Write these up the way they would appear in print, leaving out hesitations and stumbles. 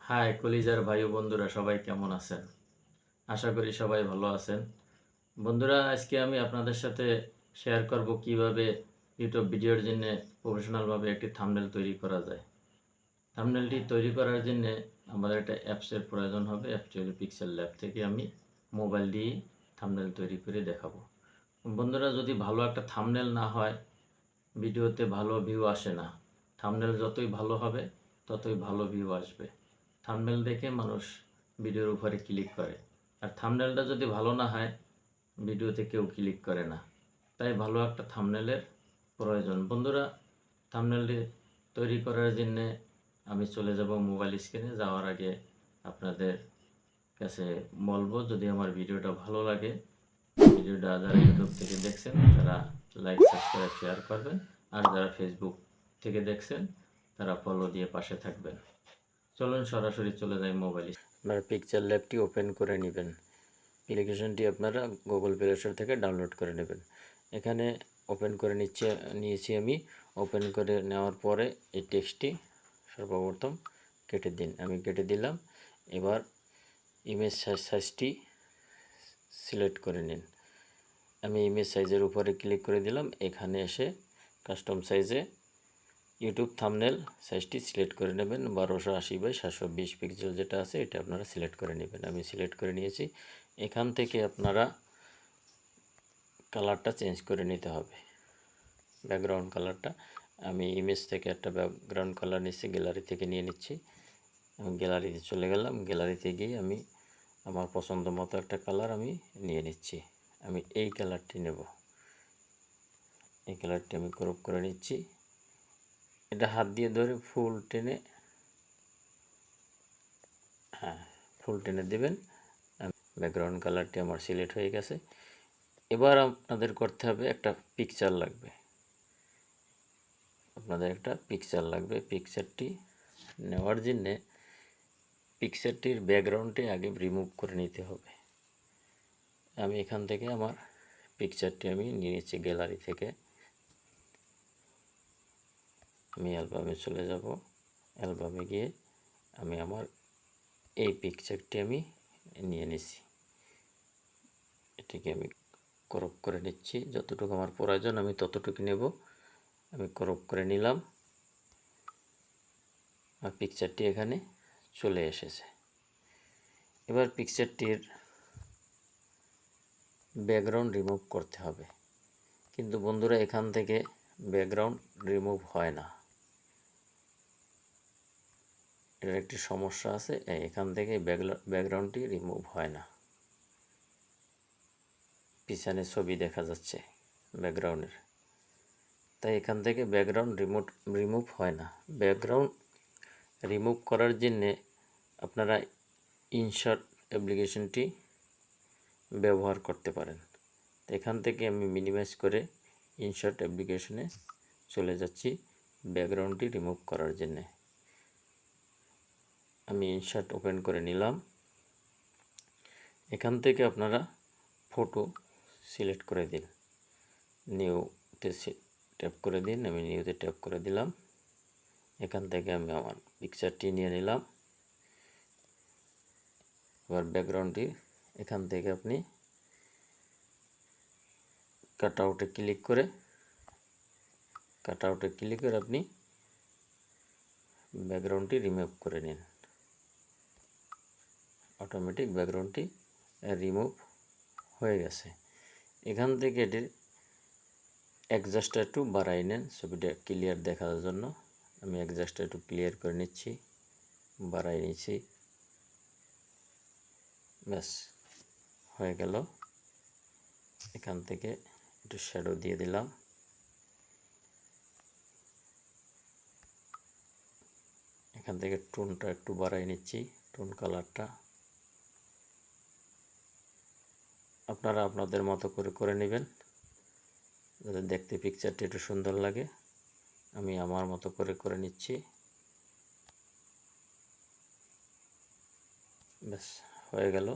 High কলিজার ভাই ও বন্ধুরা, সবাই কেমন আছেন? আশা করি সবাই ভালো আছেন। বন্ধুরা, আজকে আমি আপনাদের সাথে শেয়ার করব কিভাবে ইউটিউব ভিডিওর জন্য প্রফেশনালভাবে একটি থাম্বনেল তৈরি করা যায়। থাম্বনেলটি তৈরি করার জন্য আমাদের একটা অ্যাপসের প্রয়োজন হবে। অ্যাপটি হলো পিক্সেল ল্যাব থেকে আমি মোবাইল দিয়ে থাম্বনেল তৈরি করে দেখাবো। বন্ধুরা, যদি ভালো একটা থাম্বনেল না হয় ভিডিওতে ভালো ভিউ আসে না। থাম্বনেল যতই ভালো হবে ততই ভালো ভিউ আসবে। থাম্বনেল দেখে মানুষ ভিডিওর উপরে ক্লিক করে, আর থাম্বনেলটা যদি ভালো না হয় ভিডিওতে কেউ ক্লিক করে না। তাই ভালো একটা থাম্বনেলের প্রয়োজন। বন্ধুরা, থাম্বনেলটি তৈরি করার জন্যে আমি চলে যাব মোবাইল স্ক্রিনে। যাওয়ার আগে আপনাদের কাছে বলবো, যদি আমার ভিডিওটা ভালো লাগে, ভিডিওটা যারা ইউটিউব থেকে দেখছেন তারা লাইক, সাবস্ক্রাইব, শেয়ার করবেন। আর যারা ফেসবুক থেকে দেখছেন তারা ফলো দিয়ে পাশে থাকবেন। চলুন সরাসরি চলে যাই মোবাইলে। আপনারা পিকচার ল্যাবটি ওপেন করে নেবেন। অ্যাপ্লিকেশনটি আপনারা গুগল প্লে স্টোর থেকে ডাউনলোড করে নেবেন। এখানে ওপেন করে নিয়েছি আমি। ওপেন করে নেওয়ার পরে এই টেক্সটটি সর্বপ্রথম কেটে দিন। আমি কেটে দিলাম। এবার ইমেজ সাইজটি সিলেক্ট করে নিন। আমি ইমেজ সাইজের উপরে ক্লিক করে দিলাম। এখানে এসে কাস্টম সাইজে ইউটিউব থাম্বনেল সাইজটি সিলেক্ট করে নেবেন। 1280x720 পিক্সেল যেটা আছে এটা আপনারা সিলেক্ট করে নেবেন। আমি সিলেক্ট করে নিয়েছি। এখান থেকে আপনারা কালারটা চেঞ্জ করে নিতে হবে। ব্যাকগ্রাউন্ড কালারটা আমি ইমেজ থেকে একটা ব্যাকগ্রাউন্ড কালার নিচ্ছি, গ্যালারি থেকে নিয়ে নিচ্ছি। আমি গ্যালারিতে চলে গেলাম। গ্যালারিতে গিয়ে আমি আমার পছন্দ মতো একটা কালার আমি নিয়ে নিচ্ছি। আমি এই কালারটি নেব। এই কালারটি আমি ক্রপ করে নিচ্ছি। এটা হাত দিয়ে ধরে ফুল টেনে দেবেন। ব্যাকগ্রাউন্ড কালারটি আমার সিলেক্ট হয়ে গেছে। এবার আপনাদের করতে হবে, একটা পিকচার লাগবে। পিকচারটি নেওয়ার জন্যে পিকচারটির ব্যাকগ্রাউন্ডটি আগে রিমুভ করে নিতে হবে। আমি এখান থেকে আমার পিকচারটি আমি নিয়ে নিচ্ছি গ্যালারি থেকে। আমি অ্যালবামে চলে যাব। অ্যালবামে গিয়ে আমি আমার এই পিকচারটি আমি নিয়ে নিছি। এটিকে আমি ক্রপ করে নিচ্ছি। যতটুকু আমার প্রয়োজন আমি ততটুকু নেব। আমি ক্রপ করে নিলাম। আর পিকচারটি এখানে চলে এসেছে। এবার পিকচারটির ব্যাকগ্রাউন্ড রিমুভ করতে হবে। কিন্তু বন্ধুরা, এখান থেকে ব্যাকগ্রাউন্ড রিমুভ হয় না। এর একটি সমস্যা আছে, এখান থেকে ব্যাকগ্রাউন্ডটি রিমুভ হয় না। পিছনে ছবি দেখা যাচ্ছে ব্যাকগ্রাউন্ডের, তাই এখান থেকে ব্যাকগ্রাউন্ড রিমুভ হয় না। ব্যাকগ্রাউন্ড রিমুভ করার জন্যে আপনারা ইনসার্ট অ্যাপ্লিকেশনটি ব্যবহার করতে পারেন। এখান থেকে আমি মিনিমাইজ করে ইনসার্ট অ্যাপ্লিকেশনে চলে যাচ্ছি ব্যাকগ্রাউন্ডটি রিমুভ করার জন্যে। আমি ইনসার্ট ওপেন করে নিলাম। এখান থেকে আপনারা ফটো সিলেক্ট করে দিন। নিউতে ট্যাপ করে দিন। আমি নিউতে ট্যাপ করে দিলাম। এখান থেকে আমি আমার পিকচারটি নিয়ে নিলাম। এবার ব্যাকগ্রাউন্ডটি এখান থেকে আপনি কাট আউটে ক্লিক করে আপনি ব্যাকগ্রাউন্ডটি রিমুভ করে নিন। অটোমেটিক ব্যাকগ্রাউন্ডটি রিমুভ হয়ে গেছে। এখান থেকে এটির অ্যাডজাস্টটা একটু বাড়াই নেন ছবিটা ক্লিয়ার দেখার জন্য। আমি অ্যাডজাস্টটা একটু ক্লিয়ার করে নিচ্ছি, বাড়াই নিচ্ছি। ব্যাস হয়ে গেল। এখান থেকে একটু শ্যাডো দিয়ে দিলাম। এখান থেকে টোনটা একটু বাড়াই নিচ্ছি, টোন কালারটা। আপনারা আপনাদের মতো করে নেবেন, যাতে দেখতে পিকচারটি একটু সুন্দর লাগে। আমি আমার মতো করে নিচ্ছি। ব্যাস হয়ে গেল।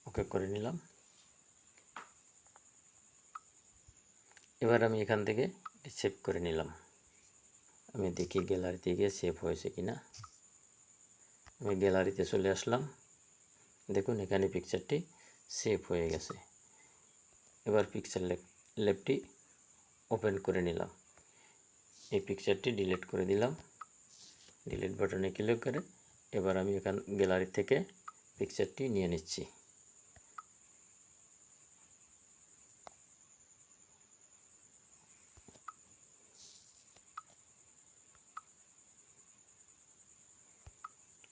ওকে করে নিলাম। এবার আমি এখান থেকে সেভ করে নিলাম। আমি দেখি গ্যালারিতে গিয়ে সেভ হয়েছে কিনা। আমি গ্যালারিতে চলে আসলাম, দেখুন এখানে পিকচারটি সেভ হয়ে গেছে। এবার পিকচার ল্যাবটি ওপেন করে নিলাম, এই পিকচারটি ডিলিট করে দিলাম। ডিলিট বাটনে ক্লিক করে এবার আমি এখান গ্যালারি থেকে পিকচারটি নিয়ে নিচ্ছি।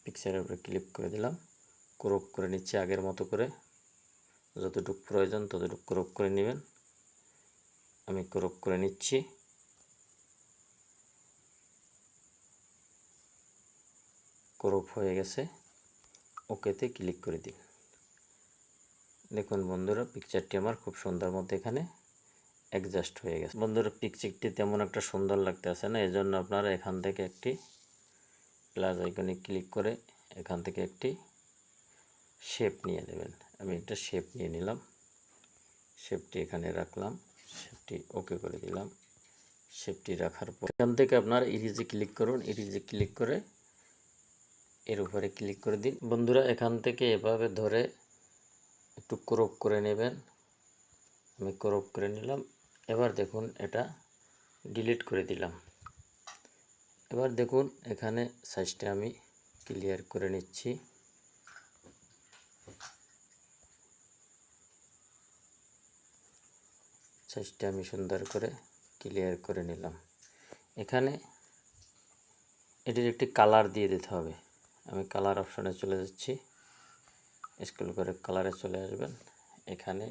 পিকচারের উপরে ক্লিক করে দিলাম, ক্রপ করে নিচ্ছি আগের মতো করে, যতটুকু প্রয়োজন ততটুকু ক্রপ করে নেবেন। আমি ক্রপ করে নিচ্ছি। ক্রপ হয়ে গেছে, ওকেতে ক্লিক করে দিন। দেখুন বন্ধুরা, পিকচারটি আমার খুব সুন্দর মতো এখানে অ্যাডজাস্ট হয়ে গেছে। বন্ধুরা, পিকচারটি তেমন একটা সুন্দর লাগতে আসে না, এজন্য আপনারা এখান থেকে একটি প্লাস আইকনে ক্লিক করে এখান থেকে একটি শেপ নিয়ে নেবেন। আমি একটা শেপ নিয়ে নিলাম, শেপটি এখানে রাখলাম, শেপটি ওকে করে দিলাম। শেপটি রাখার পর এখান থেকে আপনার ইরেজে ক্লিক করুন, ইরেজে ক্লিক করে এর উপরে ক্লিক করে দিন। বন্ধুরা, এখান থেকে এভাবে ধরে একটু ক্রপ করে নেবেন। আমি ক্রপ করে নিলাম। এবার দেখুন এটা ডিলিট করে দিলাম। এবার দেখুন এখানে সাইজটা আমি ক্লিয়ার করে নিচ্ছি। সাইজটা আমি সুন্দর করে ক্লিয়ার করে নিলাম। এখানে এটির একটি কালার দিয়ে দিতে হবে। আমি কালার অপশনে চলে যাচ্ছি, স্ক্রল করে কালারে চলে আসবেন। এখানে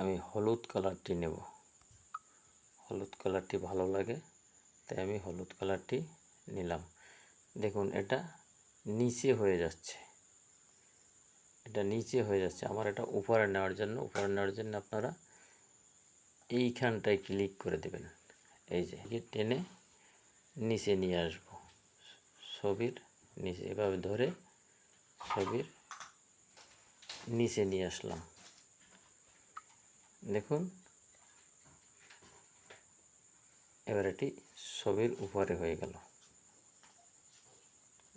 আমি হলুদ কালারটি নেব, হলুদ কালারটি ভালো লাগে তাই আমি হলুদ কালারটি নিলাম। দেখুন এটা নিচে হয়ে যাচ্ছে, এটা নিচে হয়ে যাচ্ছে। আমার এটা উপরে নেওয়ার জন্য আপনারা এইখানটায় ক্লিক করে দেবেন। এই যে টেনে নিচে নিয়ে আসব, ছবির নিচে এভাবে ধরে ছবির নিচে নিয়ে আসলাম। দেখুন এবার এটি ছবির উপরে হয়ে গেল।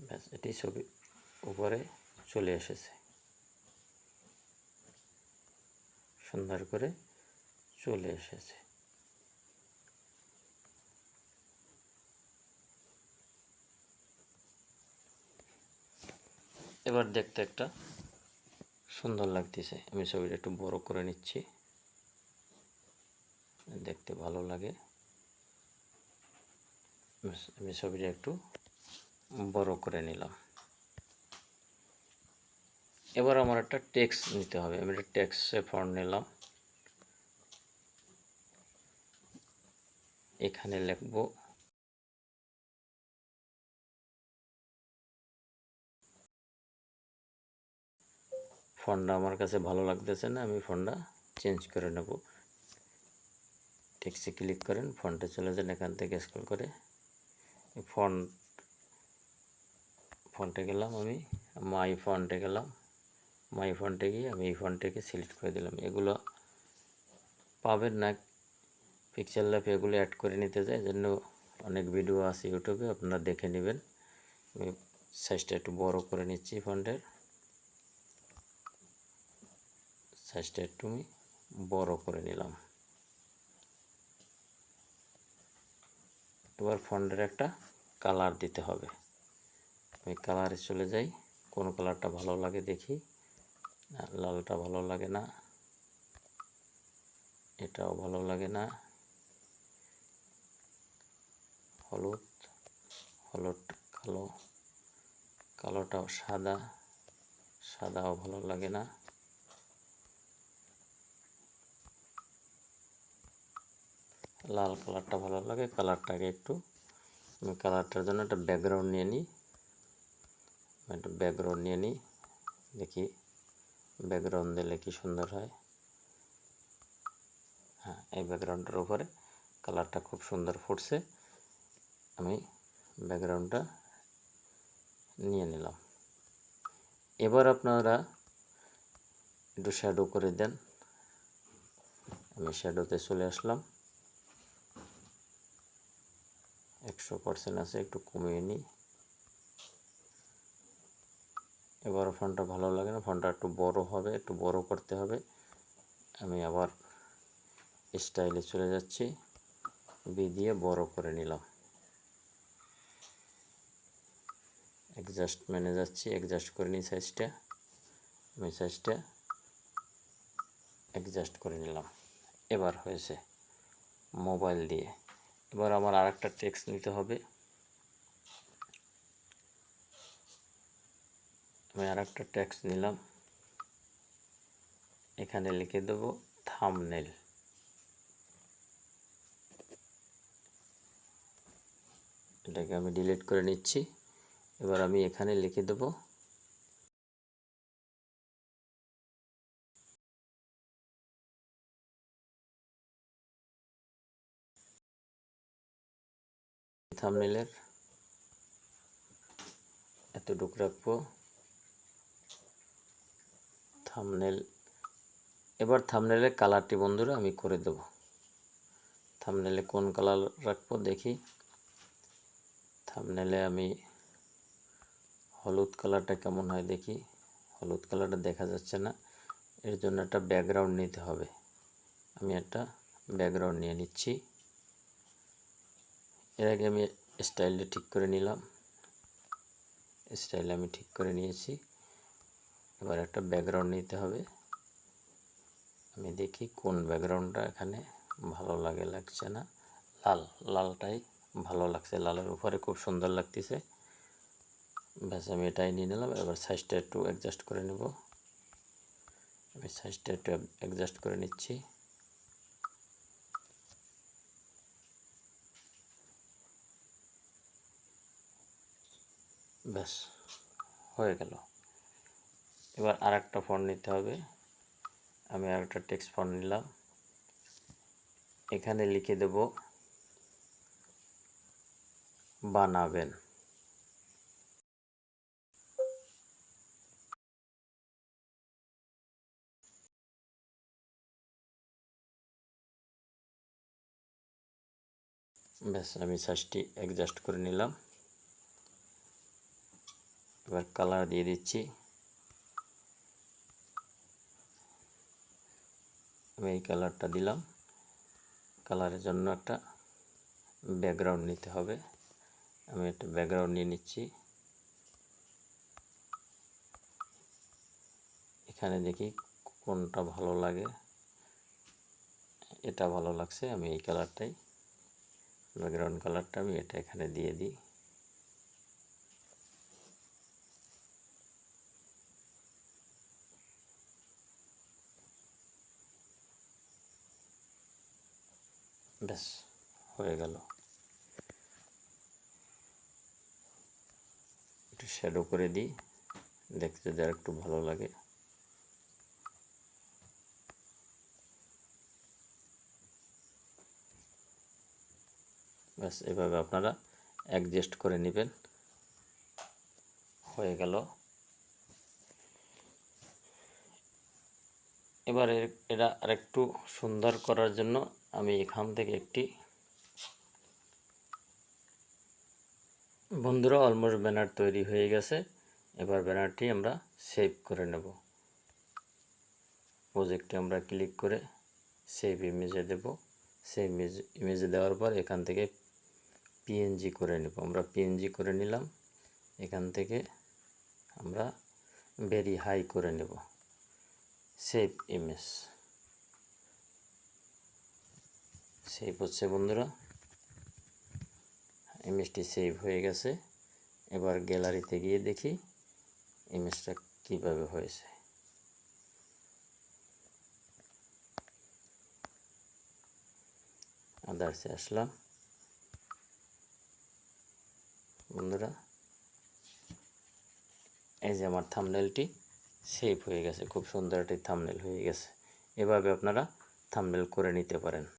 ব্যাস, এটি ছবির উপরে চলে এসেছে, সুন্দর করে চলে এসেছে। এবার দেখতে একটা সুন্দর লাগতেছে। আমি ছবিটা একটু বড় করে নিচ্ছি, দেখতে ভালো লাগে। আমি ছবিটা একটু বড় করে নিলাম। এবার আমার একটা টেক্সট নিতে হবে। আমি একটা টেক্সটে ফন্ট নিলাম, এখানে লিখব ফন্টটা আমার কাছে ভালো লাগতেছে না, আমি ফন্টটা চেঞ্জ করে নেব। টেক্সটে ক্লিক করেন, ফন্টে চলে যান, এখান থেকে স্ক্রল করে ফন্টে গেলাম। আমি মাই ফন্টে গেলাম, মাই ফন্টে গিয়ে আমি এই ফন্টটাকে সিলেক্ট করে দিলাম। এগুলো পাবেন না পিকচার ল্যাব, এগুলো অ্যাড করে নিতে যায়, জন্য অনেক ভিডিও আছে ইউটিউবে, আপনারা দেখে নেবেন। আমি সাইজটা একটু বড় করে নিচ্ছি, ফন্টের সাইজটা একটু আমি বড় করে নিলাম। এবার ফন্টের একটা কালার দিতে হবে। আমি কালারে চলে যাই, কোন কালারটা ভালো লাগে দেখি। লালটা ভালো লাগে না, এটাও ভালো লাগে না, হলুদ, হলুদ কালো, কালোটাও সাদা, সাদাও ভালো লাগে না, লাল কালারটা ভালো লাগে। কালারটাকে একটু আমি কালারটার জন্য একটা ব্যাকগ্রাউন্ড নিয়ে নিই, দেখি ব্যাকগ্রাউন্ড দিলে কি সুন্দর হয়। হ্যাঁ, এই ব্যাকগ্রাউন্ডের উপরে কালারটা খুব সুন্দর ফুটছে। আমি ব্যাকগ্রাউন্ডটা নিয়ে নিলাম। এবার আপনারা একটু শ্যাডো করে দেন। আমি শ্যাডোতে চলে আসলাম, 100% আছে, একটু কমিয়ে নিই। এবারও ফন্টটা ভালো লাগে না, ফন্টটা একটু বড় হবে, একটু বড় করতে হবে। আমি আবার স্টাইলে চলে যাচ্ছি, বি দিয়ে বড় করে নিলাম। অ্যাডজাস্টমেন্টে যাচ্ছি, অ্যাডজাস্ট করে নিই সাইজটা। আমি সাইজটা অ্যাডজাস্ট করে নিলাম। এবার হয়েছে মোবাইল দিয়ে। এবার আমার আরেকটা টেক্সট নিতে হবে। আমি আরেকটা টেক্সট নিলাম, এখানে লিখে দেব থাম্বনেল। এটাকে আমি ডিলিট করে নিচ্ছি। এবার আমি এখানে লিখে দেব থাম্বনেলের এতটুকু রাখবো থাম্বনেল। এবার থাম্বনেলের কালারটি বন্ধুরা আমি করে দেব। থাম্বনেলে কোন কালার রাখবো দেখি। থাম্বনেলে আমি হলুদ কালারটা কেমন হয় দেখি। হলুদ কালারটা দেখা যাচ্ছে না, এর জন্য একটা ব্যাকগ্রাউন্ড নিতে হবে। আমি একটা ব্যাকগ্রাউন্ড নিয়ে নিচ্ছি। এর আগে আমি স্টাইলটা ঠিক করে নিলাম। স্টাইল আমি ঠিক করে নিয়েছি। এবার একটা ব্যাকগ্রাউন্ড নিতে হবে। আমি দেখি কোন ব্যাকগ্রাউন্ডটা এখানে ভালো লাগছে না। লালটাই ভালো লাগছে, লালের উপরে খুব সুন্দর লাগতেছে। ব্যাস আমি এটাই নিয়ে নিলাম। এবার সাইজটা একটু অ্যাডজাস্ট করে নেব। আমি সাইজটা একটু অ্যাডজাস্ট করে নিচ্ছি। ব্যাস হয়ে গেল। এবার আরেকটা ফন্ট নিতে হবে। আমি আরেকটা টেক্সট ফন্ট নিলাম, এখানে লিখে দেব বানাবেন। ব্যাস আমি সাইজটি অ্যাডজাস্ট করে নিলাম। এবার কালার দিয়ে দিচ্ছি। আমি এই কালারটা দিলাম। কালারের জন্য একটা ব্যাকগ্রাউন্ড নিতে হবে। আমি একটা ব্যাকগ্রাউন্ড নিয়ে নিচ্ছি। এখানে দেখি কোনটা ভালো লাগে। এটা ভালো লাগছে, আমি এই কালারটাই, ব্যাকগ্রাউন্ড কালারটা আমি এটা এখানে দিয়ে দিই। ব্যাস হয়ে গেল। একটু শ্যাডো করে দিই, দেখতে যদি আর একটু ভালো লাগে। ব্যাস এভাবে আপনারা অ্যাডজাস্ট করে নেবেন। হয়ে গেল। এবার এটা আরেকটু সুন্দর করার জন্য আমি এখান থেকে একটি, বন্ধুরা অলমোস্ট ব্যানার তৈরি হয়ে গেছে। এবার ব্যানারটি আমরা সেভ করে নেব। প্রজেক্টে আমরা ক্লিক করে সেভ ইমেজে দেব। সেভ ইমেজে দেওয়ার পর এখান থেকে পিএনজি করে নেব। আমরা পিএনজি করে নিলাম। এখান থেকে আমরা ভেরি হাই করে নেব। Save image. সেভ হচ্ছে বন্ধুরা, ইমেজটি সেভ হয়ে গেছে। এবার গ্যালারিতে গিয়ে দেখি ইমেজটা কিভাবে হয়েছে। আদার্সে আসলাম। বন্ধুরা এই যে আমার থাম্বনেলটি সেভ হয়ে গেছে, খুব সুন্দর একটি থাম্বনেল হয়ে গেছে। এভাবে আপনারা থাম্বনেল করে নিতে পারেন।